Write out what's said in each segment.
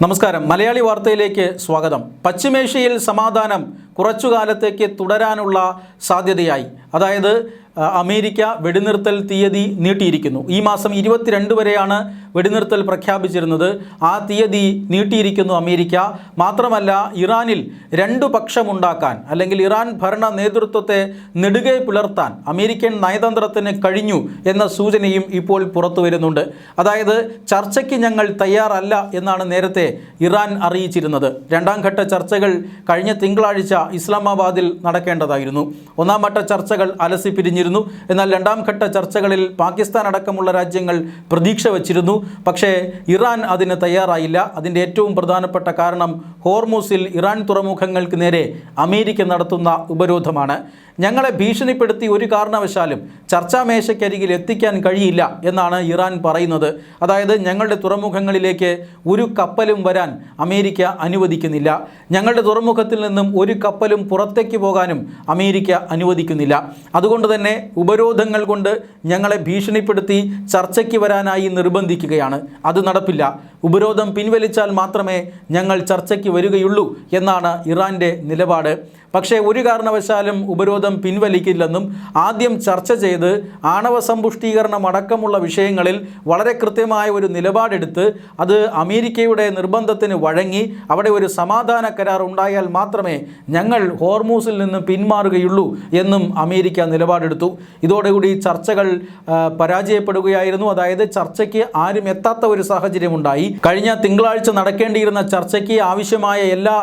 നമസ്കാരം. മലയാളി വാർത്തയിലേക്ക് സ്വാഗതം. പശ്ചിമേഷ്യയിൽ സമാധാനം കുറച്ചുകാലത്തേക്ക് തുടരാനുള്ള സാധ്യതയായി. അതായത് അമേരിക്ക വെടിനിർത്തൽ തീയതി നീട്ടിയിരിക്കുന്നു. ഈ മാസം 22 വരെയാണ് വെടിനിർത്തൽ പ്രഖ്യാപിച്ചിരുന്നത്. ആ തീയതി നീട്ടിയിരിക്കുന്നു അമേരിക്ക. മാത്രമല്ല, ഇറാനിൽ രണ്ടു പക്ഷമുണ്ടാക്കാൻ അല്ലെങ്കിൽ ഇറാൻ ഭരണ നേതൃത്വത്തെ നെടുകെ പുലർത്താൻ അമേരിക്കൻ നയതന്ത്രത്തിന് കഴിഞ്ഞു എന്ന സൂചനയും ഇപ്പോൾ പുറത്തു വരുന്നുണ്ട്. അതായത് ചർച്ചയ്ക്ക് ഞങ്ങൾ തയ്യാറല്ല എന്നാണ് നേരത്തെ ഇറാൻ അറിയിച്ചിരുന്നത്. രണ്ടാം ഘട്ട ചർച്ചകൾ കഴിഞ്ഞ തിങ്കളാഴ്ച ഇസ്ലാമാബാദിൽ നടക്കേണ്ടതായിരുന്നു. ഒന്നാം ഘട്ട ചർച്ചകൾ അലസിപ്പിരിഞ്ഞിരുന്നു. എന്നാൽ രണ്ടാം ഘട്ട ചർച്ചകളിൽ പാകിസ്ഥാൻ അടക്കമുള്ള രാജ്യങ്ങൾ പ്രതീക്ഷ വച്ചിരുന്നു. പക്ഷേ ഇറാൻ അതിന് തയ്യാറായില്ല. അതിൻ്റെ ഏറ്റവും പ്രധാനപ്പെട്ട കാരണം ഹോർമൂസിൽ ഇറാൻ തുറമുഖങ്ങൾക്ക് നേരെ അമേരിക്ക നടത്തുന്ന ഉപരോധമാണ്. ഞങ്ങളെ ഭീഷണിപ്പെടുത്തി ഒരു കാരണവശാലും ചർച്ചാമേശയ്ക്കരികിൽ എത്തിക്കാൻ കഴിയില്ല എന്നാണ് ഇറാൻ പറയുന്നത്. അതായത് ഞങ്ങളുടെ തുറമുഖങ്ങളിലേക്ക് ഒരു കപ്പലും വരാൻ അമേരിക്ക അനുവദിക്കുന്നില്ല. ഞങ്ങളുടെ തുറമുഖത്തിൽ നിന്നും ഒരു കപ്പലും പുറത്തേക്ക് പോകാനും അമേരിക്ക അനുവദിക്കുന്നില്ല. അതുകൊണ്ട് തന്നെ ഉപരോധങ്ങൾ കൊണ്ട് ഞങ്ങളെ ഭീഷണിപ്പെടുത്തി ചർച്ചയ്ക്ക് വരാനായി നിർബന്ധിക്കുകയാണ്. അത് നടപ്പില്ല. ഉപരോധം പിൻവലിച്ചാൽ മാത്രമേ ഞങ്ങൾ ചർച്ചയ്ക്ക് വരികയുള്ളൂ എന്നാണ് ഇറാൻ്റെ നിലപാട്. പക്ഷേ ഒരു കാരണവശാലും ഉപരോധം പിൻവലിക്കില്ലെന്നും ആദ്യം ചർച്ച ചെയ്ത് ആണവ സമ്പുഷ്ടീകരണം അടക്കമുള്ള വിഷയങ്ങളിൽ വളരെ കൃത്യമായ ഒരു നിലപാടെടുത്ത് അത് അമേരിക്കയുടെ നിർബന്ധത്തിന് വഴങ്ങി അവിടെ ഒരു സമാധാന കരാർ ഉണ്ടായാൽ മാത്രമേ ഞങ്ങൾ ഹോർമൂസിൽ നിന്ന് പിന്മാറുകയുള്ളൂ എന്നും അമേരിക്ക നിലപാടെടുത്തു. ഇതോടുകൂടി ചർച്ചകൾ പരാജയപ്പെടുകയായിരുന്നു. അതായത് ചർച്ചയ്ക്ക് ആരും എത്താത്ത ഒരു സാഹചര്യമുണ്ടായി. കഴിഞ്ഞ തിങ്കളാഴ്ച നടക്കേണ്ടിയിരുന്ന ചർച്ചയ്ക്ക് ആവശ്യമായ എല്ലാ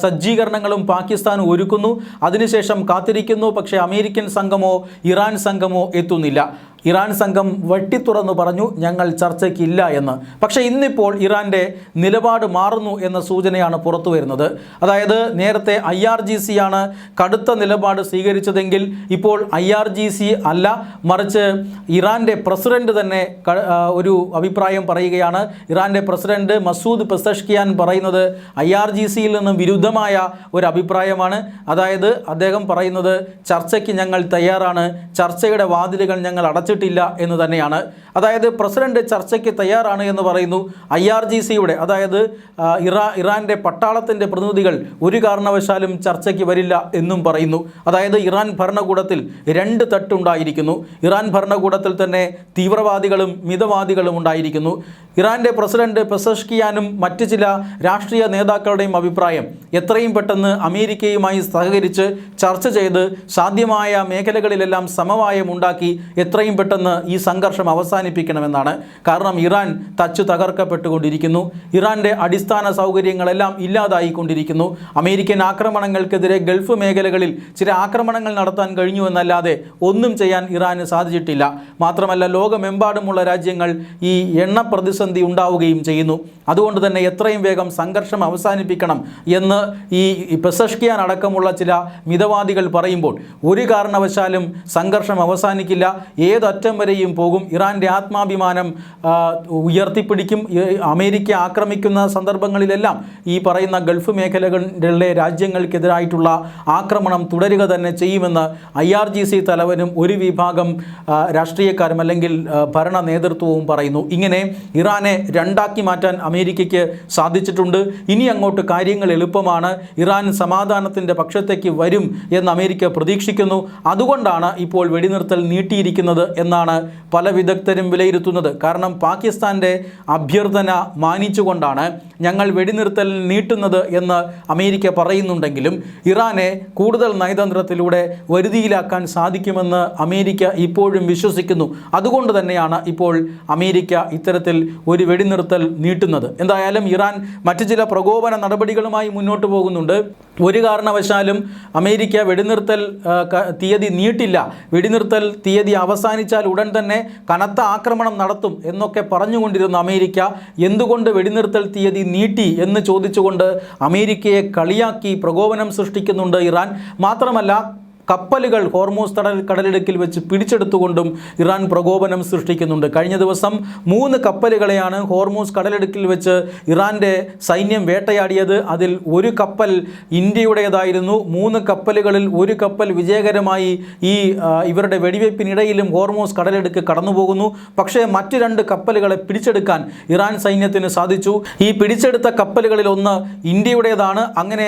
സജ്ജീകരണങ്ങളും പാകിസ്ഥാൻ ഒരുക്കുന്നു. അതിനുശേഷം കാത്തിരിക്കുന്നു. പക്ഷേ അമേരിക്കൻ സംഘമോ ഇറാൻ സംഘമോ എത്തുന്നില്ല. ഇറാൻ സംഘം വെട്ടിത്തുറന്നു പറഞ്ഞു ഞങ്ങൾ ചർച്ചയ്ക്കില്ല എന്ന്. പക്ഷേ ഇന്നിപ്പോൾ ഇറാൻ്റെ നിലപാട് മാറുന്നു എന്ന സൂചനയാണ് പുറത്തു വരുന്നത്. അതായത് നേരത്തെ IRGC ആണ് കടുത്ത നിലപാട് സ്വീകരിച്ചതെങ്കിൽ ഇപ്പോൾ IRGC അല്ല, മറിച്ച് ഇറാൻ്റെ പ്രസിഡന്റ് തന്നെ ഒരു അഭിപ്രായം പറയുകയാണ്. ഇറാൻ്റെ പ്രസിഡന്റ് മസൂദ് പെസഷ്കിയാൻ പറയുന്നത് IRGCയിൽ നിന്നും വിരുദ്ധമായ ഒരു അഭിപ്രായമാണ്. അതായത് അദ്ദേഹം പറയുന്നത് ചർച്ചയ്ക്ക് ഞങ്ങൾ തയ്യാറാണ്, ചർച്ചയുടെ വാതിലുകൾ ഞങ്ങൾ ില്ല എന്ന് തന്നെയാണ്. അതായത് പ്രസിഡന്റ് ചർച്ചയ്ക്ക് തയ്യാറാണ് എന്ന് പറയുന്നു. IRGCയുടെ അതായത് ഇറാൻ്റെ പട്ടാളത്തിൻ്റെ പ്രതിനിധികൾ ഒരു കാരണവശാലും ചർച്ചയ്ക്ക് വരില്ല എന്നും പറയുന്നു. അതായത് ഇറാൻ ഭരണകൂടത്തിൽ രണ്ട് തട്ടുണ്ടായിരിക്കുന്നു. ഇറാൻ ഭരണകൂടത്തിൽ തന്നെ തീവ്രവാദികളും മിതവാദികളും ഉണ്ടായിരിക്കുന്നു. ഇറാൻ്റെ പ്രസിഡന്റ് പെസഷ്കിയാനും മറ്റ് ചില രാഷ്ട്രീയ നേതാക്കളുടെയും അഭിപ്രായം എത്രയും പെട്ടെന്ന് അമേരിക്കയുമായി സഹകരിച്ച് ചർച്ച ചെയ്ത് സാധ്യമായ മേഖലകളിലെല്ലാം സമവായം ഉണ്ടാക്കി എത്രയും പെട്ടെന്ന് ഈ സംഘർഷം അവസാനിപ്പിക്കണമെന്നാണ്. കാരണം ഇറാൻ തകർക്കപ്പെട്ടുകൊണ്ടിരിക്കുന്നു. ഇറാൻ്റെ അടിസ്ഥാന സൗകര്യങ്ങളെല്ലാം ഇല്ലാതായിക്കൊണ്ടിരിക്കുന്നു. അമേരിക്കൻ ആക്രമണങ്ങൾക്കെതിരെ ഗൾഫ് മേഖലകളിൽ ചില ആക്രമണങ്ങൾ നടത്താൻ കഴിഞ്ഞു എന്നല്ലാതെ ഒന്നും ചെയ്യാൻ ഇറാന് സാധിച്ചിട്ടില്ല. മാത്രമല്ല ലോകമെമ്പാടുമുള്ള രാജ്യങ്ങൾ ഈ എണ്ണ പ്രതിസന്ധി ഉണ്ടാവുകയും ചെയ്യുന്നു. അതുകൊണ്ട് തന്നെ എത്രയും വേഗം സംഘർഷം അവസാനിപ്പിക്കണം എന്ന് ഈ പെസഷ്കിയാൻ അടക്കമുള്ള ചില മിതവാദികൾ പറയുമ്പോൾ ഒരു കാരണവശാലും സംഘർഷം അവസാനിക്കില്ല, ഏതറ്റം വരെയും പോകും. ഇറാൻ്റെ ആത്മാഭിമാനം ഉയർത്തിപ്പിടിക്കും. അമേരിക്ക ആക്രമിക്കുന്ന സന്ദർഭങ്ങളിലെല്ലാം ഈ പറയുന്ന ഗൾഫ് മേഖലകളിലെ രാജ്യങ്ങൾക്കെതിരായിട്ടുള്ള ആക്രമണം തുടരുക തന്നെ ചെയ്യുമെന്ന് IRGC തലവനും ഒരു വിഭാഗം രാഷ്ട്രീയക്കാരും അല്ലെങ്കിൽ ഭരണ നേതൃത്വവും പറയുന്നു. ഇങ്ങനെ ഇറാനെ രണ്ടാക്കി മാറ്റാൻ അമേരിക്കയ്ക്ക് സാധിച്ചിട്ടുണ്ട്. ഇനി അങ്ങോട്ട് കാര്യങ്ങൾ എളുപ്പമാണ്. ഇറാൻ സമാധാനത്തിൻ്റെ പക്ഷത്തേക്ക് വരും എന്ന് അമേരിക്ക പ്രതീക്ഷിക്കുന്നു. അതുകൊണ്ടാണ് ഇപ്പോൾ വെടിനിർത്തൽ നീട്ടിയിരിക്കുന്നത് എന്നാണ് പല വിദഗ്ധരും വിലയിരുത്തുന്നത്. കാരണം പാകിസ്ഥാൻ്റെ അഭ്യർത്ഥന മാനിച്ചുകൊണ്ടാണ് ഞങ്ങൾ വെടിനിർത്തൽ നീട്ടുന്നത് എന്ന് അമേരിക്ക പറയുന്നുണ്ടെങ്കിലും ഇറാനെ കൂടുതൽ നയതന്ത്രത്തിലൂടെ വരുതിയിലാക്കാൻ സാധിക്കുമെന്ന് അമേരിക്ക ഇപ്പോഴും വിശ്വസിക്കുന്നു. അതുകൊണ്ട് തന്നെയാണ് ഇപ്പോൾ അമേരിക്ക ഇത്തരത്തിൽ ഒരു വെടിനിർത്തൽ നീട്ടുന്നത്. എന്തായാലും ഇറാൻ മറ്റു ചില പ്രകോപന നടപടികളുമായി മുന്നോട്ട് പോകുന്നുണ്ട്. ഒരു കാരണവശാലും അമേരിക്ക വെടിനിർത്തൽ തീയതി നീട്ടില്ല, വെടിനിർത്തൽ തീയതി അവസാനിച്ചാൽ ഉടൻ തന്നെ കനത്ത ആക്രമണം നടത്തും എന്നൊക്കെ പറഞ്ഞുകൊണ്ടിരുന്ന അമേരിക്ക എന്തുകൊണ്ട് വെടിനിർത്തൽ തീയതി നീട്ടി എന്ന് ചോദിച്ചുകൊണ്ട് അമേരിക്കയെ കളിയാക്കി പ്രകോപനം സൃഷ്ടിക്കുന്നുണ്ട് ഇറാൻ. മാത്രമല്ല കപ്പലുകൾ ഹോർമൂസ് കടലിടുക്കിൽ വെച്ച് പിടിച്ചെടുത്തുകൊണ്ടും ഇറാൻ പ്രകോപനം സൃഷ്ടിക്കുന്നുണ്ട്. കഴിഞ്ഞ ദിവസം 3 കപ്പലുകളെയാണ് ഹോർമൂസ് കടലിടുക്കിൽ വെച്ച് ഇറാൻ്റെ സൈന്യം വേട്ടയാടിയത്. അതിൽ ഒരു കപ്പൽ ഇന്ത്യയുടേതായിരുന്നു. 3 കപ്പലുകളിൽ ഒരു കപ്പൽ വിജയകരമായി ഇവരുടെ വെടിവയ്പ്പിനിടയിലും ഹോർമൂസ് കടലിടുക്ക് കടന്നുപോകുന്നു. പക്ഷേ മറ്റ് 2 കപ്പലുകളെ പിടിച്ചെടുക്കാൻ ഇറാൻ സൈന്യത്തിന് സാധിച്ചു. ഈ പിടിച്ചെടുത്ത കപ്പലുകളിൽ ഒന്ന് ഇന്ത്യയുടേതാണ്. അങ്ങനെ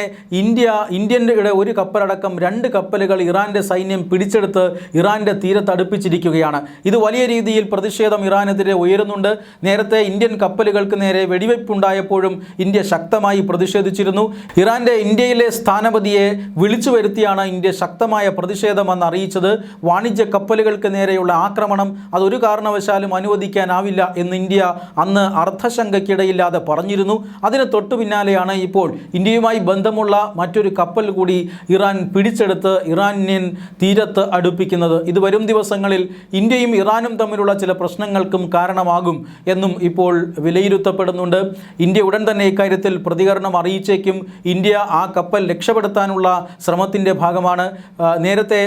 ഇന്ത്യൻ്റെ ഒരു കപ്പലടക്കം 2 കപ്പലുകൾ ഇറാൻ്റെ സൈന്യം പിടിച്ചെടുത്ത് ഇറാൻ്റെ തീരത്ത് അടുപ്പിച്ചിരിക്കുകയാണ്. ഇത് വലിയ രീതിയിൽ പ്രതിഷേധം ഇറാനെതിരെ ഉയരുന്നുണ്ട്. നേരത്തെ ഇന്ത്യൻ കപ്പലുകൾക്ക് നേരെ വെടിവയ്പ്പുണ്ടായപ്പോഴും ഇന്ത്യ ശക്തമായി പ്രതിഷേധിച്ചിരുന്നു. ഇന്ത്യയിലെ സ്ഥാനപതിയെ വിളിച്ചു വരുത്തിയാണ് ഇന്ത്യ ശക്തമായ പ്രതിഷേധമെന്ന് അറിയിച്ചത്. വാണിജ്യ കപ്പലുകൾക്ക് നേരെയുള്ള ആക്രമണം അതൊരു കാരണവശാലും അനുവദിക്കാനാവില്ല എന്ന് ഇന്ത്യ അന്ന് അർത്ഥശങ്കയ്ക്കിടയില്ലാതെ പറഞ്ഞിരുന്നു. അതിന് തൊട്ടു പിന്നാലെയാണ് ഇപ്പോൾ ഇന്ത്യയുമായി ബന്ധമുള്ള മറ്റൊരു കപ്പൽ കൂടി ഇറാൻ പിടിച്ചെടുത്ത് ഇറാനിയൻ തീരത്ത് അടുപ്പിക്കുന്നത്. ഇത് വരും ദിവസങ്ങളിൽ ഇന്ത്യയും ഇറാനും തമ്മിലുള്ള ചില പ്രശ്നങ്ങൾക്കും കാരണമാകും എന്നും ഇപ്പോൾ വിലയിരുത്തപ്പെടുന്നുണ്ട്. ഇന്ത്യ ഉടൻ തന്നെ ഇക്കാര്യത്തിൽ പ്രതികരണം അറിയിച്ചേക്കും. ഇന്ത്യ ആ കപ്പൽ രക്ഷപ്പെടുത്താനുള്ള ശ്രമത്തിൻ്റെ ഭാഗമാണ്. നേരത്തെ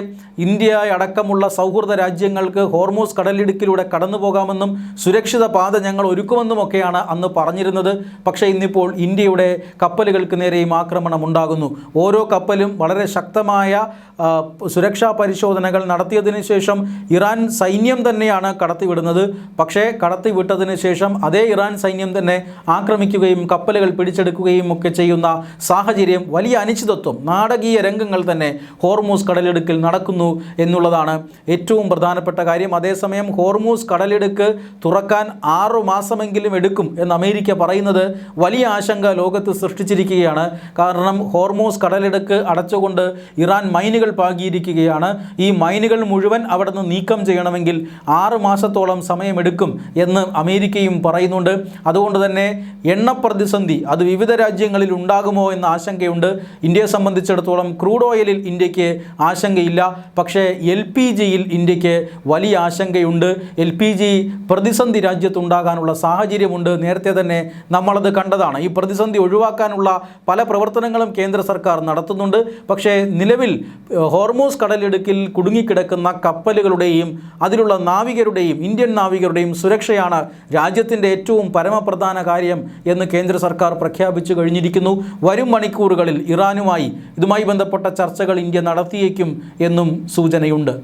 ഇന്ത്യ അടക്കമുള്ള സൗഹൃദ രാജ്യങ്ങൾക്ക് ഹോർമൂസ് കടലിടുക്കിലൂടെ കടന്നു പോകാമെന്നും സുരക്ഷിത പാത ഞങ്ങൾ ഒരുക്കുമെന്നുമൊക്കെയാണ് അന്ന് പറഞ്ഞിരുന്നത്. പക്ഷേ ഇന്നിപ്പോൾ ഇന്ത്യയുടെ കപ്പലുകൾക്ക് നേരെയും ആക്രമണം ഉണ്ടാകുന്നു. ഓരോ കപ്പലും വളരെ ശക്തമായ സുരക്ഷാ പരിശോധനകൾ നടത്തിയതിനു ശേഷം ഇറാൻ സൈന്യം തന്നെയാണ് കടത്തിവിടുന്നത്. പക്ഷേ കടത്തിവിട്ടതിന് ശേഷം അതേ ഇറാൻ സൈന്യം തന്നെ ആക്രമിക്കുകയും കപ്പലുകൾ പിടിച്ചെടുക്കുകയും ഒക്കെ ചെയ്യുന്ന സാഹചര്യം, വലിയ അനിശ്ചിതത്വം, നാടകീയ രംഗങ്ങൾ തന്നെ ഹോർമൂസ് കടലിടുക്കിൽ നടക്കുന്നു എന്നുള്ളതാണ് ഏറ്റവും പ്രധാനപ്പെട്ട കാര്യം. അതേസമയം ഹോർമൂസ് കടലിടുക്ക് തുറക്കാൻ 6 മാസമെങ്കിലും എടുക്കും എന്ന് അമേരിക്ക പറയുന്നത് വലിയ ആശങ്ക ലോകത്ത് സൃഷ്ടിച്ചിരിക്കുകയാണ്. കാരണം ഹോർമൂസ് കടലിടുക്ക് അടച്ചുകൊണ്ട് ഇറാൻ മൈനുകൾ പാകിയിരിക്കുകയാണ്. ഈ മൈനുകൾ മുഴുവൻ അവിടെ നിന്ന് നീക്കം ചെയ്യണമെങ്കിൽ 6 മാസത്തോളം സമയമെടുക്കും എന്ന് അമേരിക്കയും പറയുന്നുണ്ട്. അതുകൊണ്ട് തന്നെ എണ്ണ പ്രതിസന്ധി അത് വിവിധ രാജ്യങ്ങളിൽ ഉണ്ടാകുമോ എന്ന ആശങ്കയുണ്ട്. ഇന്ത്യയെ സംബന്ധിച്ചിടത്തോളം ക്രൂഡ് ഓയിലിൽ ഇന്ത്യക്ക് ആശങ്കയില്ല. പക്ഷേ LPGയിൽ ഇന്ത്യക്ക് വലിയ ആശങ്കയുണ്ട്. LPG പ്രതിസന്ധി രാജ്യത്തുണ്ടാകാനുള്ള സാഹചര്യമുണ്ട്. നേരത്തെ തന്നെ നമ്മളത് കണ്ടതാണ്. ഈ പ്രതിസന്ധി ഒഴിവാക്കാനുള്ള പല പ്രവർത്തനങ്ങളും കേന്ദ്ര സർക്കാർ നടത്തുന്നുണ്ട്. പക്ഷേ നിലവിൽ ഹോർമൂസ് കടലിടുക്കിൽ കുടുങ്ങിക്കിടക്കുന്ന കപ്പലുകളുടെയും അതിലുള്ള നാവികരുടെയും ഇന്ത്യൻ നാവികരുടെയും സുരക്ഷയാണ് രാജ്യത്തിൻ്റെ ഏറ്റവും പരമപ്രധാന കാര്യം എന്ന് കേന്ദ്ര സർക്കാർ പ്രഖ്യാപിച്ചു കഴിഞ്ഞിരിക്കുന്നു. വരും മണിക്കൂറുകളിൽ ഇറാനുമായി ഇതുമായി ബന്ധപ്പെട്ട ചർച്ചകൾ ഇന്ത്യ നടത്തിയേക്കും എന്നും സൂചനയുണ്ട്.